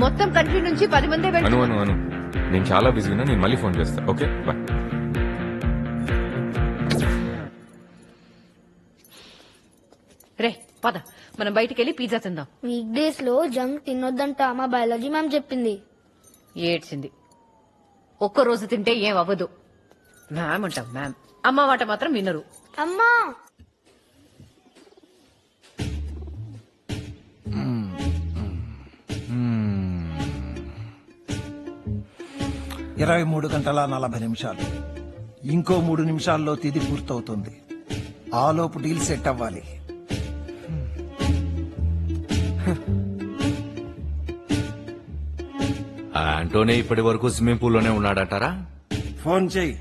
మొత్తం కంట్రీ నుంచి 10 మంది అను అను అను నేను చాలా బిజీనా, నేను మళ్ళీ ఫోన్ చేస్తా. Okay bye. రే పద, మనం బయటికి వెళ్ళి పిజ్జా తిందాం. వీక్ డేస్ లో జంక్ తినొద్దంట మా బయాలజీ మ్యామ్ చెప్పింది. ఏడ్చింది. ఒక్క రోజు తింటే ఏం అవ్వదు. మ్యామ్ అంటాం మ్యామ్, అమ్మ మాట మాత్రం వినరు. అమ్మా 23:40. ఇంకో 3 నిమిషాల్లో తిది పూర్తవుతుంది. ఆలోపు డీల్ సెట్ అవ్వాలి. ఆంటోనీ ఇప్పటి వరకు స్విమ్మింగ్ పూల్ లోనే ఉన్నాడంటారా? ఫోన్ చెయ్యి.